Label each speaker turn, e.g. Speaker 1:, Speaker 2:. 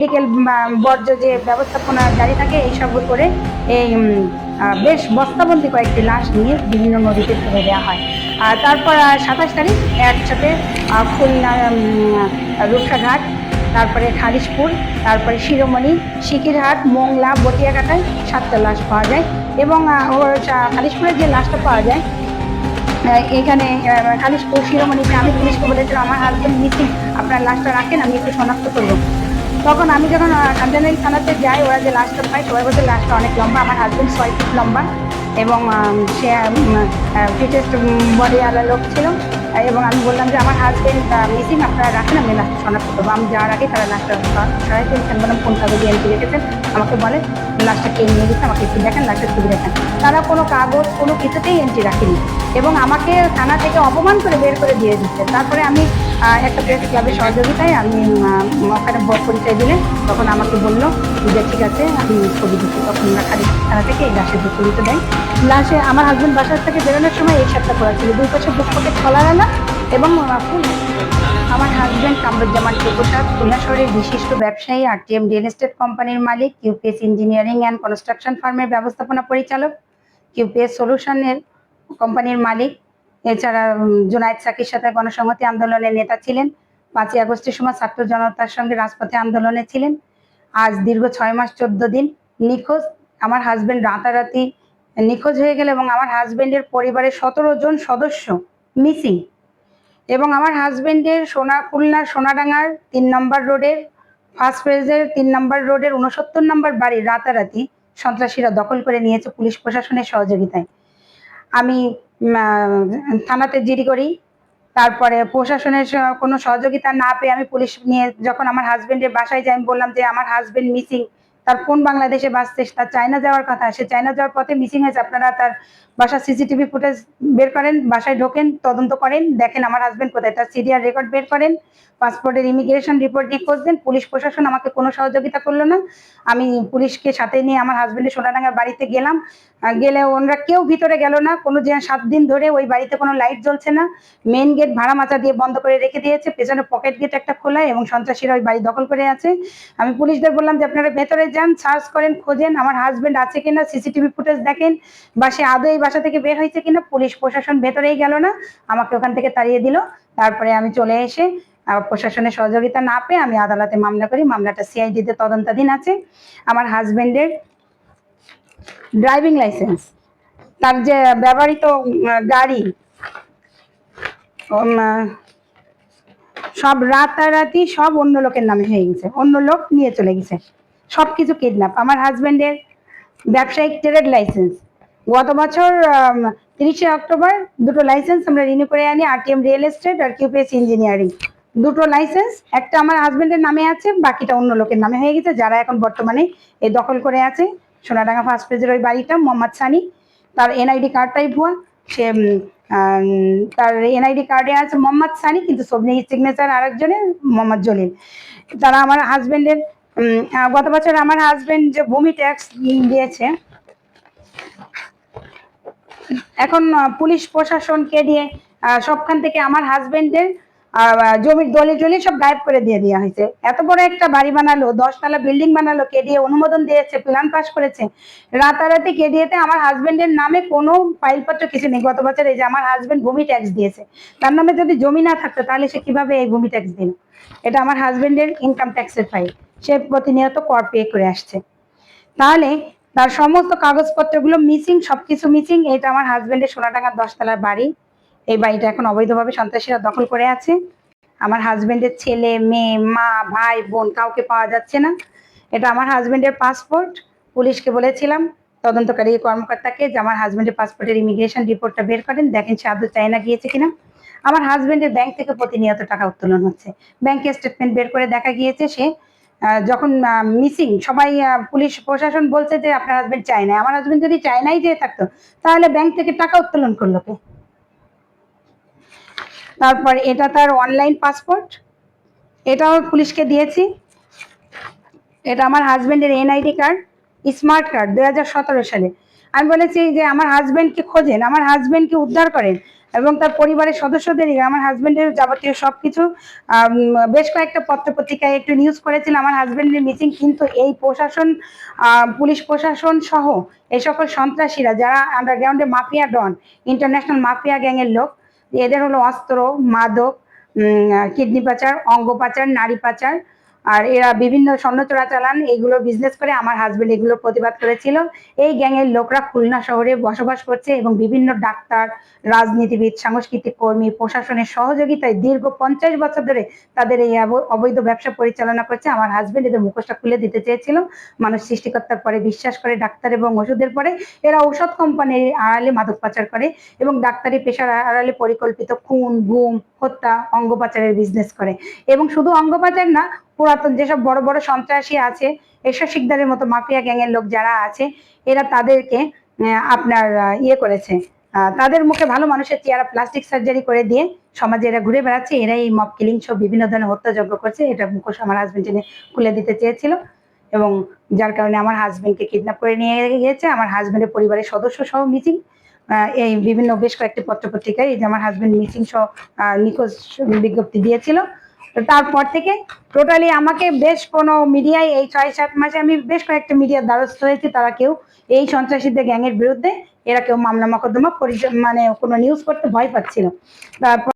Speaker 1: Medical বর্জ্য যে ব্যবস্থাপনা জারি থাকে এইসব করে এই বেশ বস্তাবন্দি কয়েকটি লাশ নিয়ে বিভিন্ন নদীতে ফেলে দেওয়া হয়। আর তারপর 27 তারিখ একসাথে খুলনা রূপসাঘাট, তারপরে খালিশপুর, তারপরে শিরোমণি, সিকিরহাট, মোংলা, বটিয়াঘাটায় 7টা লাশ পাওয়া যায়। এবং খালিশপুরের যে লাশটা পাওয়া যায় এখানে খালিশপুর শিরোমণিতে আমি পুলিশকে বলেছিলাম আমার হাজবেন্ড মিসিং, আপনার লাশটা রাখেন, আমি একটু শনাক্ত করবো। তখন আমি যখন কান্দানাই থানাতে যাই, ওরা যে লাশটা পাই সবাই বলছে লাশটা অনেক লম্বা, আমার হাজবেন্ড 6 ফিট লম্বা এবং সে ফিটেস্ট বডি আলা লোক ছিল। এবং আমি বললাম যে আমার হাজবেন্ড মিসিং, আপনারা রাখেন, আমি লাশটা শনাক্ত করবো। আমি যাওয়ার আগে তারা লাশটা সরাই ফেলছেন, বললাম কোন কাগজে এন্ট্রি রেখেছেন, আমাকে বলে লাশটা কে নিয়ে গেছে, আমাকে একটু দেখেন, লাশটার ছবি দেখেন। তারা কোনো কাগজ কোনো কিছুতেই এন্ট্রি রাখেনি এবং আমাকে থানা থেকে অপমান করে বের করে দিয়ে দিচ্ছে। তারপরে আমি একটা প্রেস ক্লাবের সহযোগিতায় আমি ওখানে পরিচয় দিলে তখন আমাকে বললো যে ঠিক আছে আমি ছবি দিচ্ছি। তখন থানা থেকে এই লাশের ছবিটা দেয়। লাশে আমার হাজবেন্ড বাসার থেকে বেরোনোর সময় এই শার্টটা পরা ছিল, 2 পাশে বুক পকেট খোলা রানা এবং ফুল। আমার হাজবেন্ড কামরুজ্জামান প্রসাদ খুলনা শহরের বিশিষ্ট ব্যবসায়ী, আরটিএম রিয়েল এস্টেট কোম্পানির মালিক, কিউপিএস ইঞ্জিনিয়ারিং অ্যান্ড কনস্ট্রাকশন ফার্মের ব্যবস্থাপনা পরিচালক, কিউপিএস সলিউশনের কোম্পানির মালিক। এছাড়া জুনায়েদ সাকির সাথে গণসংহতি আন্দোলনের নেতা ছিলেন। 5ই আগস্টের সময় ছাত্র জনতার সঙ্গে রাজপথে আন্দোলনে ছিলেন। আজ দীর্ঘ 6 মাস 14 দিন নিখোঁজ। আমার হাজবেন্ড রাতারাতি নিখোঁজ হয়ে গেল এবং আমার হাজবেন্ডের পরিবারের 17 জন সদস্য মিসিং। এবং আমার হাজবেন্ডের খুলনার সোনাডাঙ্গার 3 নম্বর রোডের ফার্স্ট ফেজের 3 নম্বর রোডের 69 নম্বর বাড়ি রাতারাতি সন্ত্রাসীরা দখল করে নিয়েছে পুলিশ প্রশাসনের সহযোগিতায়। আমি থানাতে জিডি করি। তারপরে প্রশাসনের কোনো সহযোগিতা না পেয়ে আমি পুলিশ নিয়ে যখন আমার হাজবেন্ডের বাসায় যাই, আমি বললাম যে আমার হাজবেন্ড মিসিং, তার ফোন বাংলাদেশে বাজছে, তার চায়না যাওয়ার কথা, সে চায়না যাওয়ার পথে মিসিং হয়েছে, আপনারা তার বাসার সিসিটিভি ফুটেজ বের করেন, বাসায় ঢোকেন, তদন্ত করেন, দেখেন আমার হাজবেন্ড কোথায়, তার সিরিয়াল রেকর্ড বের করেন, পাসপোর্টের ইমিগ্রেশন রিপোর্ট নিয়ে খোঁজ দেন। পুলিশ প্রশাসন আমাকে কোনো সহযোগিতা করলো না। আমি পুলিশকে সাথে নিয়ে আমার হাজবেন্ডের সোনাডাঙ্গার বাড়িতে গেলাম, গেলে ওনারা কেউ ভিতরে গেল না। কোনো যে 7 দিন ধরে ওই বাড়িতে কোনো লাইট জ্বলছে না, মেন গেট ভাড়া মাচা দিয়ে বন্ধ করে রেখে দিয়েছে, পেছনে পকেট গেট একটা খোলা এবং সন্ত্রাসীরা ওই বাড়ি দখল করে আছে। আমি পুলিশদের বললাম যে আপনারা ভেতরে যান, সার্চ করেন, খোঁজেন, আমার হাজবেন্ড আছে কিনা, সিসিটিভি ফুটেজ দেখেন, বা সে আদৌ এই বাসা থেকে বের হয়েছে কিনা। পুলিশ প্রশাসন ভেতরেই গেল না, আমাকে ওখান থেকে তাড়িয়ে দিল। তারপরে আমি চলে এসে প্রশাসনের সহযোগিতা না পেয়ে আমি আদালতে মামলা করি। মামলাটা সিআইডিতে তদন্তাধীন আছে। আমার হাজবেন্ডের ড্রাইভিং লাইসেন্স, তার যে ব্যবহৃত গাড়ি, সব রাতারাতি সব অন্য লোকের নামে হয়ে গেছে, অন্য লোক নিয়ে চলে গেছে, সবকিছু কিডন্যাপ। আমার হাজবেন্ডের ব্যবসায়িক ট্রেড লাইসেন্স গত বছর 30শে অক্টোবর 2টো লাইসেন্স আমরা রিনিউ করে আনি, আরটিএম রিয়েল এস্টেট আর কিউপিএস ইঞ্জিনিয়ারিং। 2টো লাইসেন্স, একটা আমার হাজবেন্ডের নামে আছে, বাকিটা অন্য লোকের নামে হয়ে গেছে, যারা এখন বর্তমানে এই দখল করে আছে। সোনাডাঙ্গা ফার্স্ট পেজের ওই বাড়িটা মোহাম্মদ সানি, তার এনআইডি কার্ডটাই ভুয়া। সে তার এনআইডি কার্ডে আছে মোহাম্মদ সানি, কিন্তু সিগনেচার আরেকজনের মোহাম্মদ জলিল। তারা আমার হাজবেন্ডের গত বছর আমার হাজবেন্ড যে ভূমি ট্যাক্স দিয়েছে, এখন পুলিশ প্রশাসনকে দিয়ে সবখান থেকে আমার হাজবেন্ডের জমির দলিল সব গায়েব করে দিয়ে দেওয়া হয়েছে। এত বড় একটা বাড়ি বানালো, 10 তলা বিল্ডিং বানালো, কেডিএ অনুমোদন দিয়েছে, প্ল্যান পাস করেছে, রাতারাতি কেডিএতে আমার হাজবেন্ডের নামে কোনো ফাইলপত্র কিছু নেই। গত বছর এই যে আমার হাজবেন্ড ভূমি ট্যাক্স দিয়েছে, তার নামে যদি জমি না থাকতো তাহলে সে কিভাবে এই ভূমি ট্যাক্স দিল? এটা আমার হাজবেন্ডের ইনকাম ট্যাক্সের ফাইল, সে প্রতিনিয়ত কর পে করে আসছে। তাহলে তার সমস্ত কাগজপত্রগুলো মিসিং, সবকিছু মিসিং। এটা আমার হাজবেন্ডের সোনাডাঙ্গার 10 তলার বাড়ি। এই বাড়িটা এখন অবৈধভাবে সন্ত্রাসীরা দখল করে আছে। আমার হাজবেন্ডের ছেলে, মেয়ে, মা, ভাই, বোন কাউকে পাওয়া যাচ্ছে না। এটা আমার হাজবেন্ডের পাসপোর্ট। পুলিশকে বলেছিলাম তদন্তকারী কর্মকর্তাকে যে আমার হাজবেন্ডের পাসপোর্টের ইমিগ্রেশন রিপোর্টটা বের করেন, দেখেন সে আদৌ চায়না গিয়েছে কিনা। আমার হাজবেন্ডের ব্যাংক থেকে প্রতিনিয়ত টাকা উত্তোলন হচ্ছে, ব্যাংকের স্টেটমেন্ট বের করে দেখা গিয়েছে সে যখন মিসিং, সবাই পুলিশ প্রশাসন বলছে যে আপনার হাজবেন্ড চায়না। আমার হাজবেন্ড যদি চায়নাই যেয়ে থাকতো তাহলে ব্যাংক থেকে টাকা উত্তোলন করলো কে? তারপর এটা তার অনলাইন পাসপোর্ট, এটাও পুলিশকে দিয়েছি। এটা আমার হাজবেন্ডের এনআইডি কার্ড, স্মার্ট কার্ড 2017 সালে। আমি বলেছি যে আমার হাজবেন্ডকে খোঁজেন, আমার হাজবেন্ডকে উদ্ধার করেন। এবং তার পরিবারের সদস্যদেরই, আমার হাজবেন্ডের যাবতীয় সবকিছু বেশ কয়েকটা পত্রপত্রিকায় একটু নিউজ করেছিল আমার হাজবেন্ডের মিসিং। কিন্তু এই প্রশাসন, পুলিশ প্রশাসন সহ এই সকল সন্ত্রাসীরা যারা আন্ডারগ্রাউন্ডে মাফিয়া ডন, ইন্টারন্যাশনাল মাফিয়া গ্যাংয়ের লোক, এদের হলো অস্ত্র, মাদক, কিডনি পাচার, অঙ্গ পাচার, নারী পাচার, আর এরা বিভিন্ন স্বর্ণ চোরাচালান এগুলো বিজনেস করে। আমার হাজবেন্ড এগুলো প্রতিবাদ করেছিল। এই গ্যাংয়ের লোকরা খুলনা শহরে বসবাস করছে এবং বিভিন্ন ডাক্তার, রাজনীতিবিদ, সাংস্কৃতিক কর্মী, প্রশাসনের সহযোগিতায় দীর্ঘ 50 বছর ধরে তাদের এই অবৈধ ব্যবসা পরিচালনা করছে। আমার হাজবেন্ড এদের মুখোশটা খুলে দিতে চেয়েছিল। মানুষ সৃষ্টিকর্তার পরে বিশ্বাস করে, ডাক্তার এবং ওষুধের পরে। এরা ঔষধ কোম্পানির আড়ালে মাদক পাচার করে এবং ডাক্তারি পেশার আড়ালে পরিকল্পিত খুন, গুম, হত্যা, অঙ্গ পাচারের বিজনেস করে। এবং শুধু অঙ্গ পাচার না, পুরাতন যেসব বড় বড় সন্ত্রাসী আছে, এরশাদ শিকদারের মতো মাফিয়া গ্যাংয়ের লোক যারা আছে, এরা তাদেরকে আপনার ইয়ে করেছে, তাদের মুখে ভালো মানুষের চেহারা প্লাস্টিক সার্জারি করে দিয়ে সমাজে এরা ঘুরে বেড়াচ্ছে। এরা এই মব কিলিং সহ বিভিন্ন ধরনের হত্যাযজ্ঞ করছে। এটা মুখোশ আমার হাজবেন্ড জেনে খুলে দিতে চেয়েছিল এবং যার কারণে আমার হাজবেন্ডকে কিডন্যাপ করে নিয়ে গিয়েছে। আমার হাজবেন্ডের পরিবারের সদস্য সহ মিসিং। এই বিভিন্ন বেশ কয়েকটি পত্রপত্রিকায় এই যে আমার হাজবেন্ড মিসিং সহ নিখোঁজ বিজ্ঞপ্তি দিয়েছিল। তারপর থেকে টোটালি আমাকে বেশ কোনো মিডিয়ায় এই 6-7 মাসে আমি বেশ কয়েকটা মিডিয়ার দ্বারস্থ হয়েছি। তারা কেউ এই সন্ত্রাসীদের গ্যাংয়ের বিরুদ্ধে এরা কেউ মামলা মোকদ্দমা মানে কোনো নিউজ করতে ভয় পাচ্ছিল। তারপর